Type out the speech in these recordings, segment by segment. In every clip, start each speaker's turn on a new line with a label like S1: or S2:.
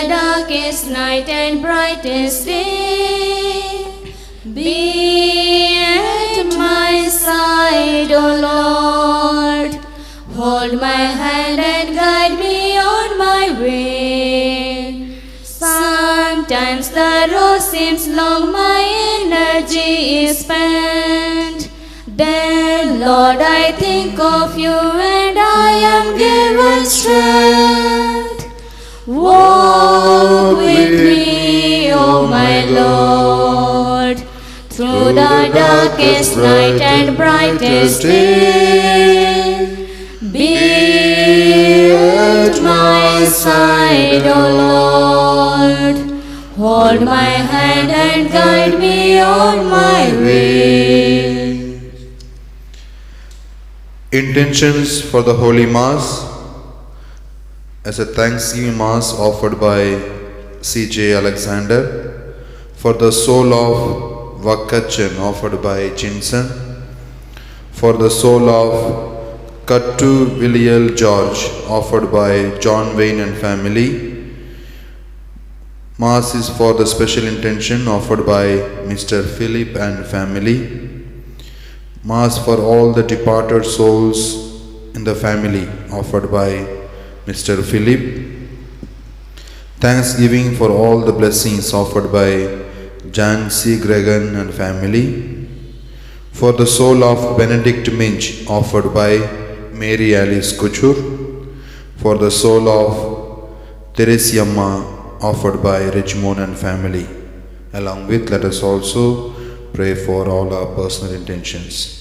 S1: darkest night and brightest day. Be at my side, O Lord. Hold my hand and guide me on my way. Sometimes the road seems long, my energy is spent. Then, Lord, I think of you and I am given strength. Walk with me, O my Lord, through the darkest night and brightest day. Be at my side, O Lord. Hold my hand and guide me on my way.
S2: Intentions for the Holy Mass. As a Thanksgiving Mass offered by C.J. Alexander. For the soul of Vakachan offered by Jinsen. For the soul of Kattu Villiel George offered by John Wayne and family. Mass is for the special intention offered by Mr. Philip and family. Mass for all the departed souls in the family offered by Mr. Philip. Thanksgiving for all the blessings offered by Jan C. Gregan and family. For the soul of Benedict Minch offered by Mary Alice Kuchur. For the soul of Teresiamma offered by Richmond and family. Along with, let us also pray for all our personal intentions.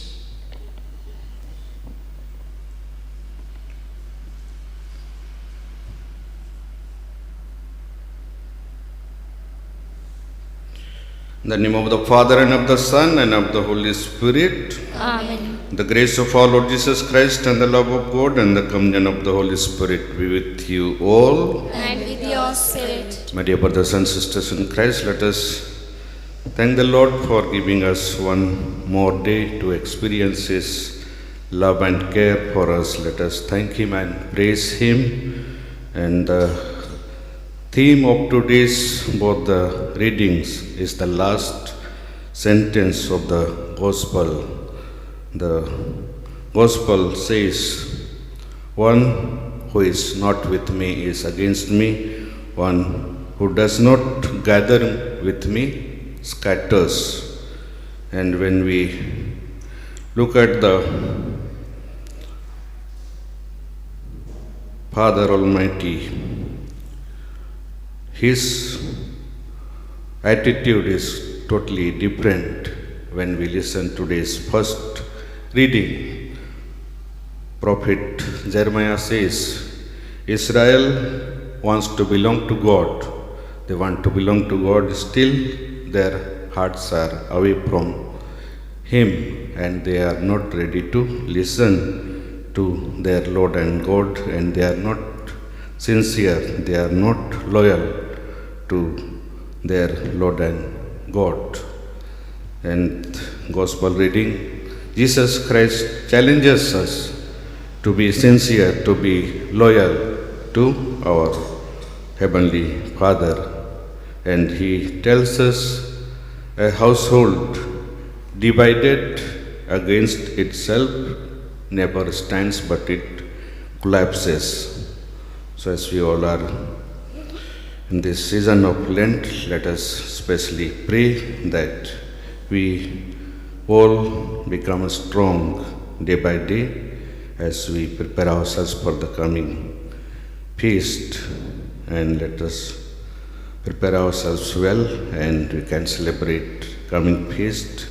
S3: In the name of the Father and of the Son and of the Holy Spirit.
S1: Amen.
S3: The grace of our Lord Jesus Christ and the love of God and the communion of the Holy Spirit be with you all.
S1: And with your spirit.
S3: My dear brothers and sisters in Christ, let us thank the Lord for giving us one more day to experience His love and care for us. Let us thank Him and praise Him. And the theme of today's both the readings is the last sentence of the Gospel. The Gospel says, "One who is not with me is against me. One who does not gather with me scatters." And when we look at the Father Almighty, His attitude is totally different when we listen to today's first reading. Prophet Jeremiah says, Israel wants to belong to God. They want to belong to God, still their hearts are away from Him and they are not ready to listen to their Lord and God, and they are not sincere, they are not loyal to their Lord and God. And Gospel reading, Jesus Christ challenges us to be sincere, to be loyal to our Heavenly Father. And He tells us a household divided against itself never stands, but it collapses. So as we all are in this season of Lent, let us especially pray that we all become strong day by day as we prepare ourselves for the coming feast, and let us prepare ourselves well and we can celebrate coming feast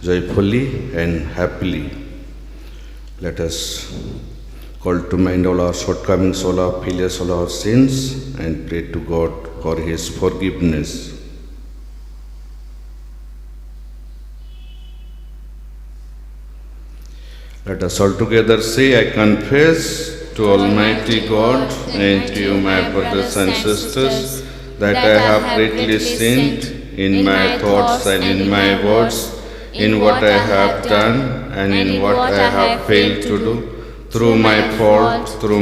S3: joyfully and happily. Let us call to mind all our shortcomings, all our failures, all our sins, and pray to God for His forgiveness. Let us all together say, I confess to Almighty God and to you, my brothers and sisters, that I have greatly sinned in my thoughts and in my words, in what I have done and in what I have failed to do, through my fault, through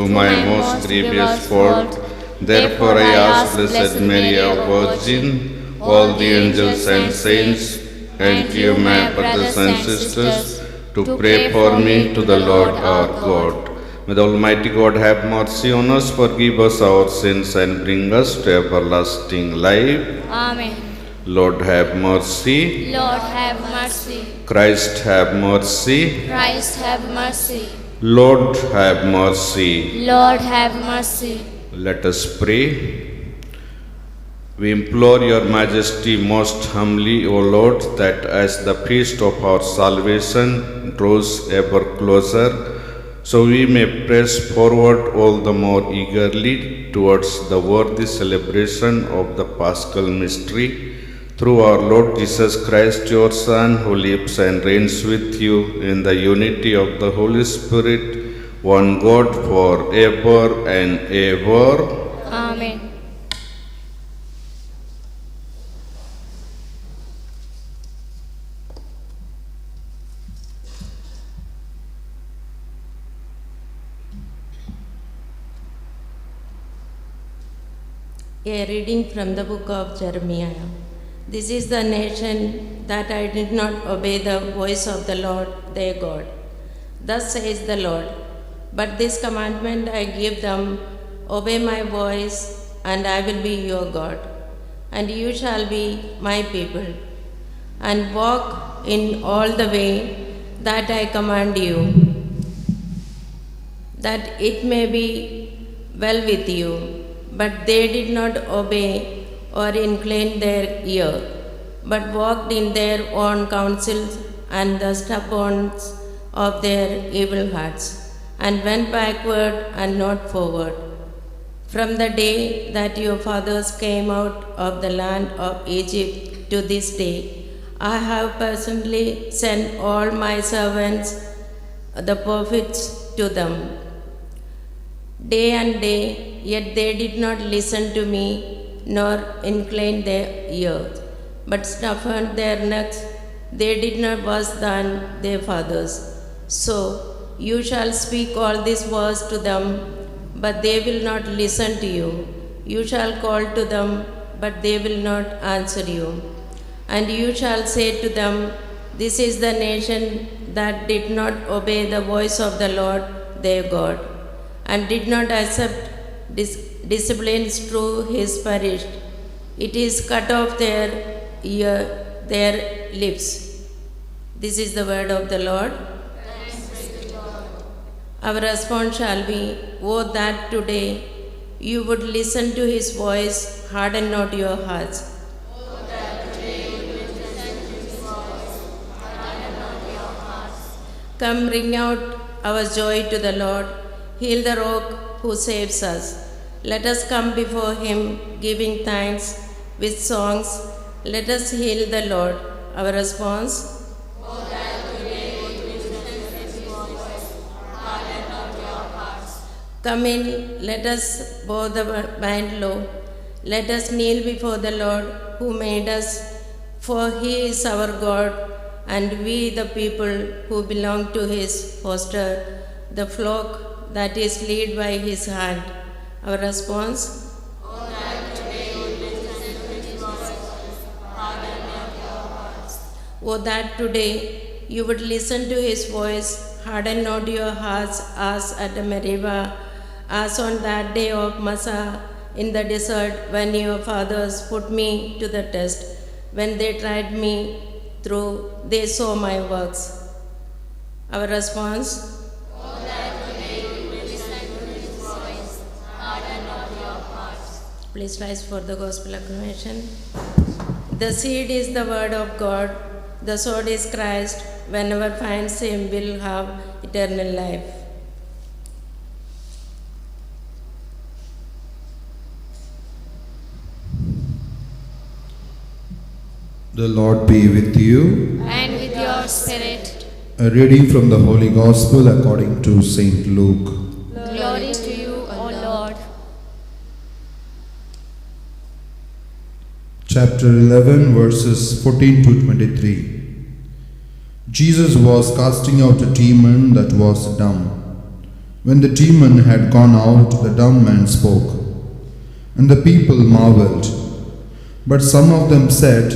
S3: my most grievous fault. Therefore I ask Blessed Mary, our Virgin, all the angels and saints, and you, my brothers and sisters, to pray for me to the Lord our God. May the Almighty God have mercy on us, forgive us our sins, and bring us to everlasting life.
S1: Amen.
S3: Lord have mercy.
S1: Lord have mercy.
S3: Christ have mercy.
S1: Christ have mercy.
S3: Lord have mercy.
S1: Lord have mercy.
S3: Let us pray. We implore your majesty most humbly, O Lord, that as the feast of our salvation draws ever closer, so we may press forward all the more eagerly towards the worthy celebration of the Paschal mystery, through our Lord Jesus Christ, your Son, who lives and reigns with you in the unity of the Holy Spirit, one God forever and ever.
S1: Amen.
S4: A reading from the book of Jeremiah. This is the nation that I did not obey the voice of the Lord their God. Thus says the Lord, but this commandment I give them, obey my voice, and I will be your God, and you shall be my people, and walk in all the way that I command you, that it may be well with you. But they did not obey or incline their ear, but walked in their own counsels and the stubbornness of their evil hearts, and went backward and not forward. From the day that your fathers came out of the land of Egypt to this day, I have personally sent all my servants, the prophets, to them, day and day, yet they did not listen to me, nor incline their ears, but stiffened their necks. They did not worse than their fathers. So you shall speak all these words to them, but they will not listen to you. You shall call to them, but they will not answer you. And you shall say to them, this is the nation that did not obey the voice of the Lord their God, and did not accept disciplines through his parish. It is cut off their ear, their lips. This is the word of the Lord. Our response shall be, oh, that today you would listen to his voice, harden not your hearts.
S1: Oh, that today you would listen to his voice, harden not your hearts.
S4: Come, ring out our joy to the Lord. Hail the rock who saves us. Let us come before him, giving thanks with songs. Let us hail the Lord. Our response,
S1: oh, that today you would listen to his voice, harden not your hearts.
S4: come in, let us bow the mind low. Let us kneel before the Lord who made us, for he is our God, and we the people who belong to his foster, the flock that is led by his hand. Our response,
S1: oh, that today you would listen to his voice, harden not your hearts.
S4: oh, that today you would listen to his voice, harden not your hearts as at Meribah, as on that day of Massah in the desert, when your fathers put me to the test. When they tried me through, they saw my works. Our response,
S1: Oh, that today you will listen to his voice, harden not your hearts.
S4: please rise for the gospel acclamation. The seed is the word of God, the sword is Christ. Whenever finds him will have eternal life.
S2: The Lord be with you.
S1: And with your spirit.
S2: A reading from the Holy Gospel according to Saint Luke.
S1: Glory to you, O Lord.
S2: Chapter 11, verses 14 to 23. Jesus was casting out a demon that was dumb. When the demon had gone out, the dumb man spoke. And the people marveled. But some of them said,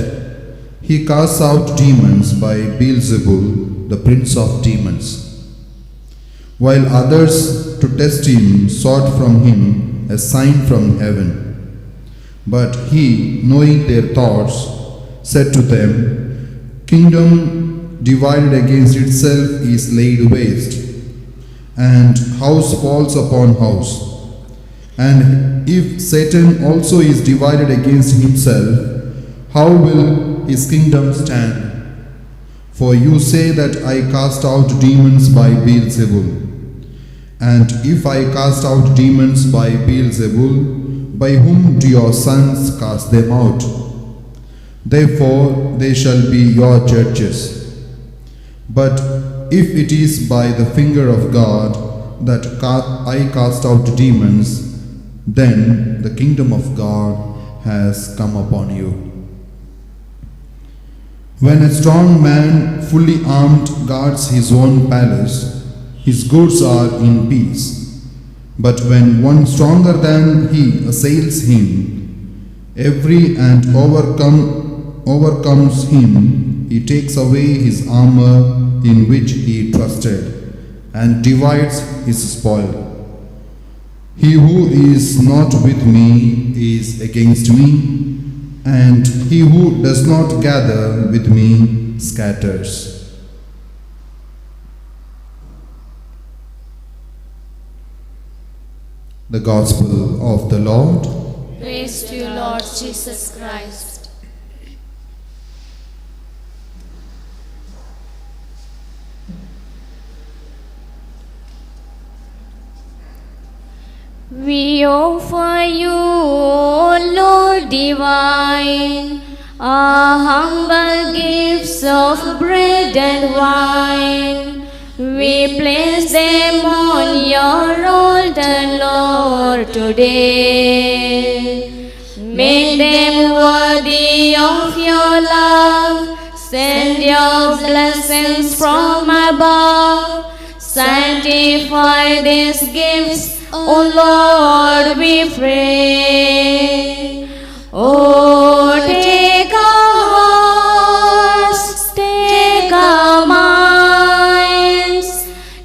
S2: He casts out demons by Beelzebul, the prince of demons. While others, to test him, sought from him a sign from heaven. But he, knowing their thoughts, said to them, Kingdom divided against itself is laid waste, and house falls upon house. And if Satan also is divided against himself, how will his kingdom stand? For you say that I cast out demons by Beelzebul. And if I cast out demons by Beelzebul, by whom do your sons cast them out? Therefore they shall be your judges. But if it is by the finger of God that I cast out demons, then the kingdom of God has come upon you. When a strong man, fully armed, guards his own palace, his goods are in peace. But when one stronger than he assails him, and overcomes him, he takes away his armor in which he trusted, and divides his spoil. He who is not with me is against me, and he who does not gather with me scatters. The Gospel of the Lord.
S1: Praise to you, Lord Jesus Christ. We offer you, O Lord divine, our humble gifts of bread and wine. We place them on your altar, Lord, today. Make them worthy of your love. Send your blessings from above. Sanctify these gifts, O Lord, we pray. Oh, take our hearts, take our minds,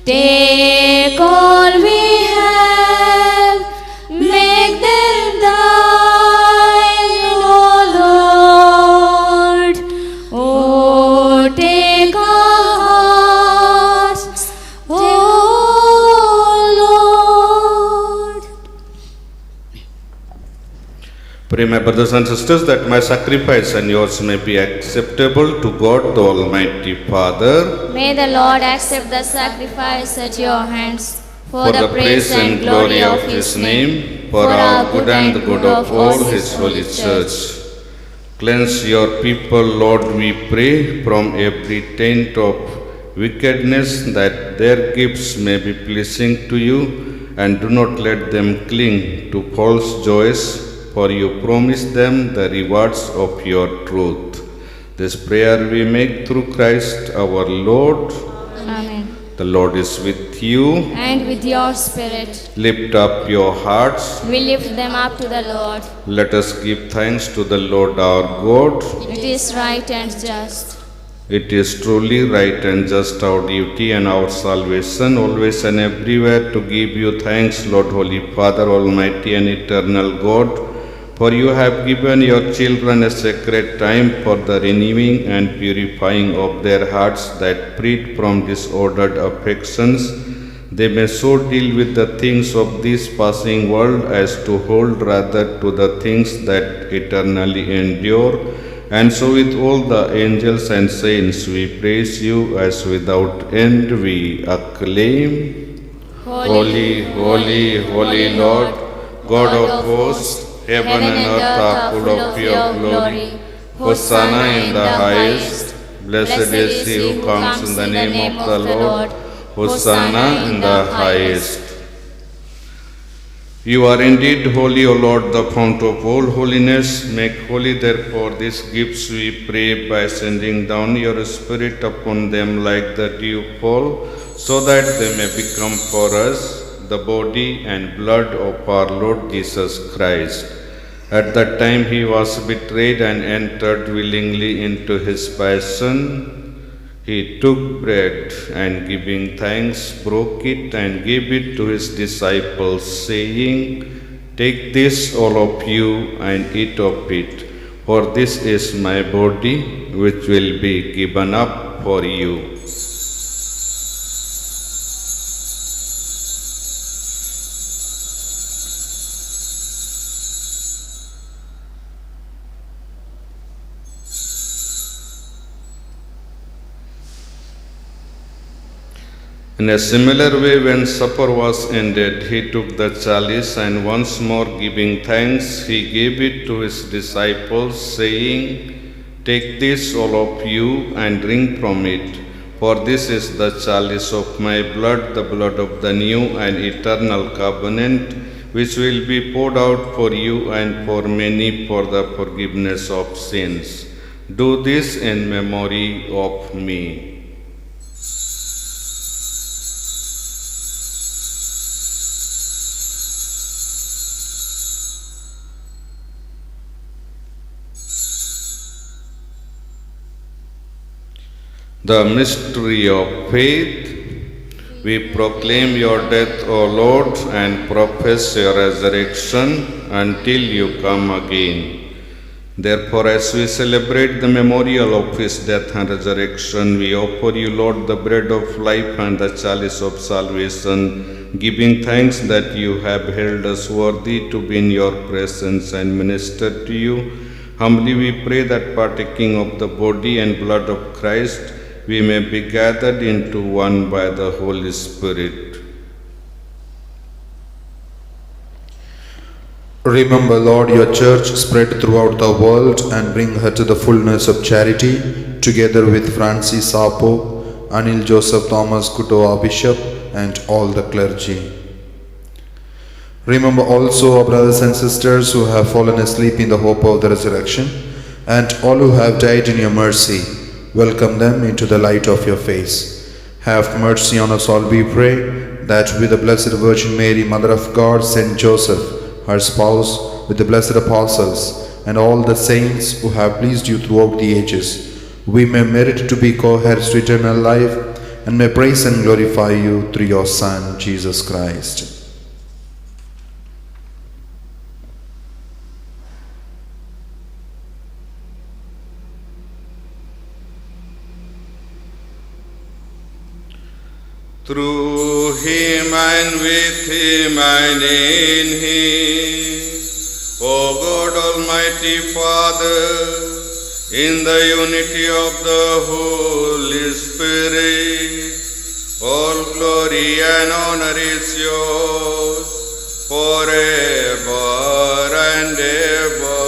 S1: take all we have, make them thine, O Lord. Oh, take our hearts, O Lord.
S3: Pray, my brothers and sisters, that my sacrifice and yours may be acceptable to God, the Almighty Father.
S1: May the Lord accept the sacrifice at your hands for the praise and glory of his name,
S3: for our good and the good of all his holy church. Cleanse your people, Lord, we pray, from every taint of wickedness, that their gifts may be pleasing to you, and do not let them cling to false joys, for you promise them the rewards of your truth. This prayer we make through Christ our Lord.
S1: Amen.
S3: The Lord is with you.
S1: And with your spirit,
S3: Lift up your hearts.
S1: we lift them up to the Lord.
S3: Let us give thanks to the Lord our God.
S1: It is right and just.
S3: It is truly right and just, our duty and our salvation, always and everywhere, to give you thanks, Lord, Holy Father, Almighty and eternal God. For you have given your children a sacred time for the renewing and purifying of their hearts, that freed from disordered affections, they may so deal with the things of this passing world as to hold rather to the things that eternally endure. And so with all the angels and saints we praise you, as without end we acclaim. Holy, holy, holy Lord, God of hosts, heaven and earth are full of your glory. Hosanna in the highest. Blessed is he who comes in the name of the Lord. Hosanna in the highest. You are indeed holy, O Lord, the fount of all holiness. Make holy, therefore, these gifts, we pray, by sending down your Spirit upon them like the dewfall, so that they may become for us the body and blood of our Lord Jesus Christ. At that time he was betrayed and entered willingly into his passion. He took bread and giving thanks, broke it and gave it to his disciples, saying, "Take this, all of you, and eat of it, for this is my body, which will be given up for you." In a similar way, when supper was ended, he took the chalice, and once more giving thanks, he gave it to his disciples, saying, "Take this, all of you, and drink from it, for this is the chalice of my blood, the blood of the new and eternal covenant, which will be poured out for you and for many for the forgiveness of sins. Do this in memory of me." The mystery of faith. We proclaim your death, O Lord, and profess your resurrection until you come again. Therefore, as we celebrate the memorial of his death and resurrection, we offer you, Lord, the bread of life and the chalice of salvation, giving thanks that you have held us worthy to be in your presence and minister to you. Humbly we pray that partaking of the body and blood of Christ, we may be gathered into one by the Holy Spirit.
S2: Remember, Lord, your church spread throughout the world and bring her to the fullness of charity, together with Francis our Pope, Anil Joseph Thomas Kuto our Bishop, and all the clergy. Remember also our brothers and sisters who have fallen asleep in the hope of the resurrection, and all who have died in your mercy. Welcome them into the light of your face. Have mercy on us all, we pray, that with the Blessed Virgin Mary, Mother of God, Saint Joseph, her spouse, with the blessed apostles, and all the saints who have pleased you throughout the ages, we may merit to be co-heirs to eternal life, and may praise and glorify you through your Son, Jesus Christ.
S3: Through him and with him and in him, O God Almighty Father, in the unity of the Holy Spirit, all glory and honor is yours forever and ever.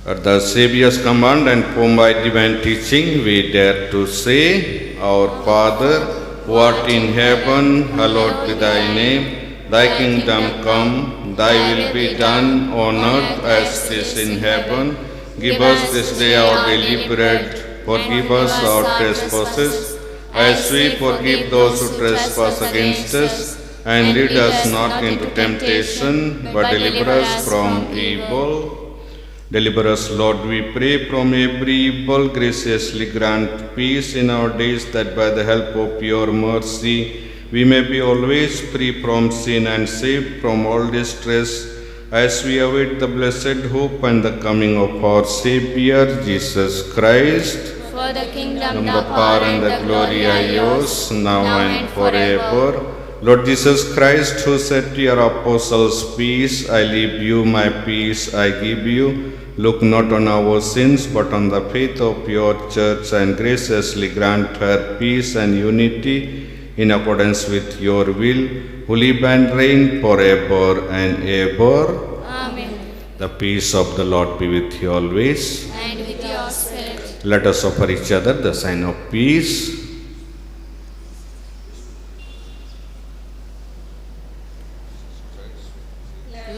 S3: At the Saviour's command and by divine teaching, we dare to say, Our Father, who art in heaven, hallowed be thy name. Thy kingdom come, thy will be done on earth as it is in heaven. Give us this day our daily bread. Forgive us our trespasses, as we forgive those who trespass against us. And lead us not into temptation, but deliver us from evil. Deliver us, Lord, we pray, from every evil. Graciously grant peace in our days, that by the help of your mercy we may be always free from sin and saved from all distress, as we await the blessed hope and the coming of our Savior, Jesus Christ.
S1: For the kingdom,
S3: the power and the glory are yours, now and forever. Lord Jesus Christ, who said to your apostles, "Peace I leave you, my peace I give you," look not on our sins, but on the faith of your church, and graciously grant her peace and unity in accordance with your will, who live and reign forever and ever.
S1: Amen.
S3: The peace of the Lord be with you always.
S1: And with your spirit.
S3: Let us offer each other the sign of peace.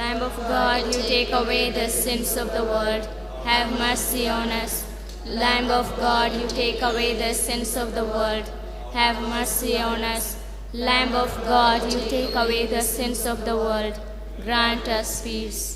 S1: Lamb of God, you take away the sin sins of the world, have mercy on us. Lamb of God, you take away the sins of the world, have mercy on us. Lamb of God, you take away the sins of the world, grant us peace.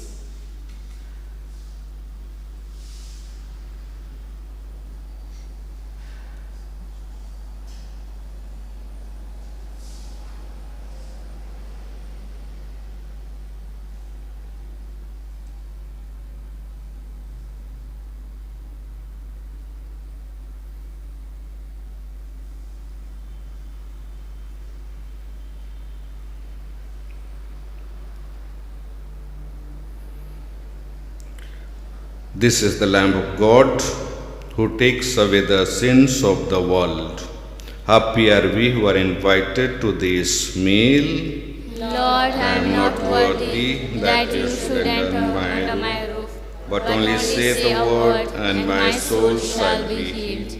S3: This is the Lamb of God who takes away the sins of the world. Happy are we who are invited to this meal.
S1: Lord, I am not worthy that you should enter under my roof,
S3: but only say the word, and my soul shall be healed.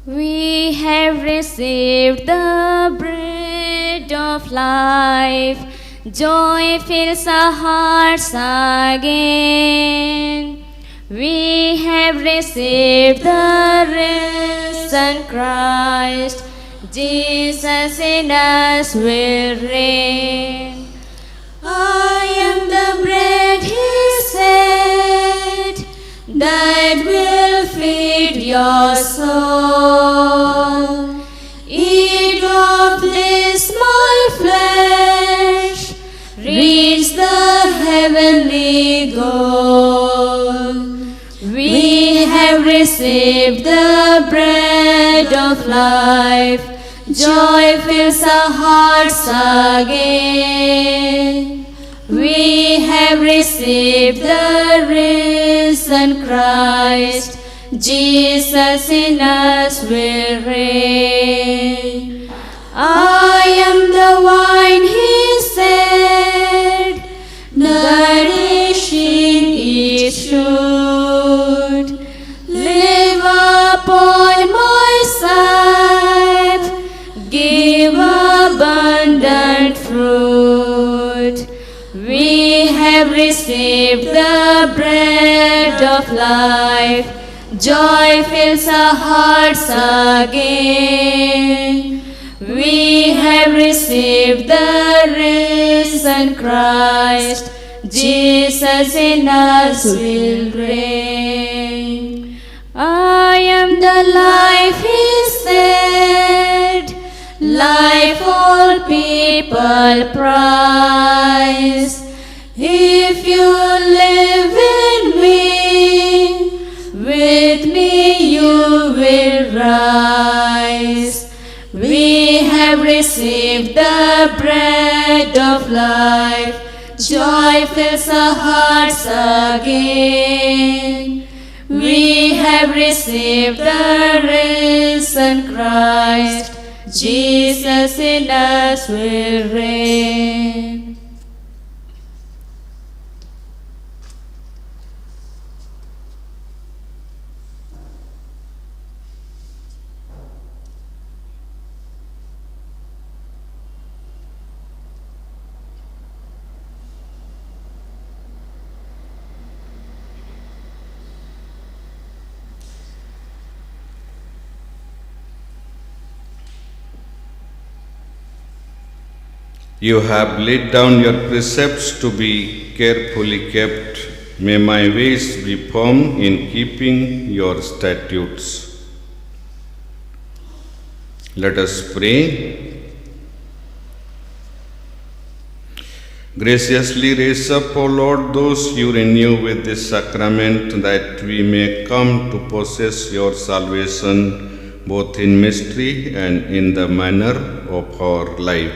S1: We have received the bread of life, joy fills our hearts again. We have received the risen Christ, Jesus in us will reign. I am the bread, he said, that will feed your soul. Eat of this my flesh, reach the heavenly goal. We have received the bread of life, joy fills our hearts again. We have received the risen Christ, Jesus in us will reign. I am the wine, he said, nourishing each should. Live upon my side, give abundant fruit. We have received the bread of life, joy fills our hearts again. We have received the risen Christ, Jesus in us will reign. I am the life, he said, life all people prize. If you live in me, with me you will rise. We have received the bread of life, joy fills our hearts again. We have received the risen Christ, Jesus in us will reign.
S3: You have laid down your precepts to be carefully kept. May my ways be firm in keeping your statutes. Let us pray. Graciously raise up, O Lord, those you renew with this sacrament, that we may come to possess your salvation both in mystery and in the manner of our life.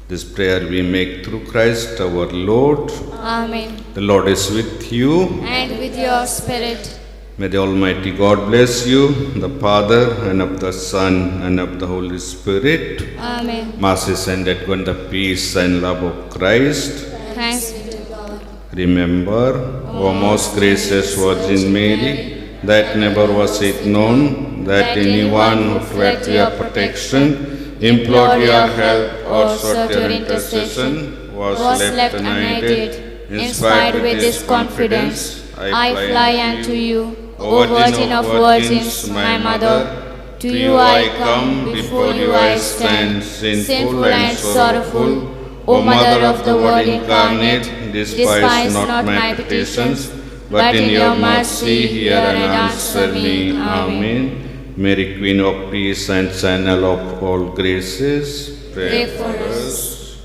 S3: This prayer we make through Christ our Lord.
S1: Amen.
S3: The Lord is with you.
S1: And with your spirit.
S3: May the Almighty God bless you, the Father, and of the Son, and of the Holy Spirit.
S1: Amen.
S3: Mass is ended when the peace and love of Christ.
S1: Thanks be to God.
S3: Remember, O most gracious Virgin Mary, that never was it known that anyone who fled to your protection, implored your help, or sought your intercession was left unaided. Inspired with this confidence, I fly unto you, O Virgin of Virgins, my Mother. To you I come, before you I stand, sinful and sorrowful. O Mother of the Word incarnate, despise not my petitions, but in your mercy hear and answer me. Amen. Mary, Queen of Peace and Channel of all graces,
S1: Pray for us.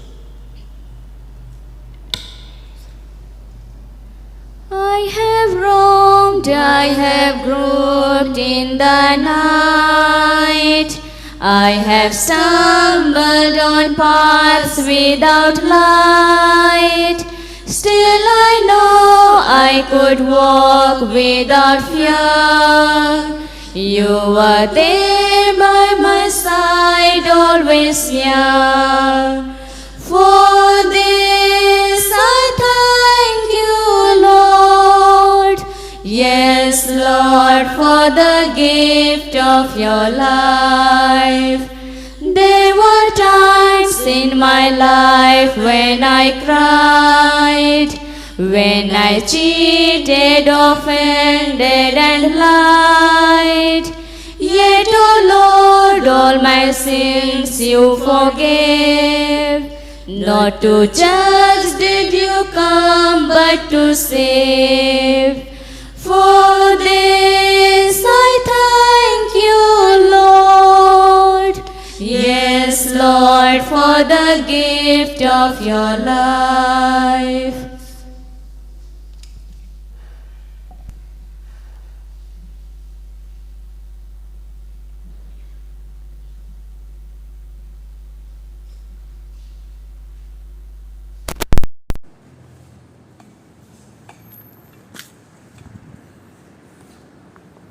S1: I have roamed, I have groped in the night. I have stumbled on paths without light. Still I know I could walk without fear. You are there by my side, always near. For this I thank you, Lord. Yes, Lord, for the gift of your life. There were times in my life when I cried, when I cheated, offended, and lied. Yet, O Lord, all my sins you forgave. Not to judge did you come, but to save. For this I thank you, Lord. Yes, Lord, for the gift of your life.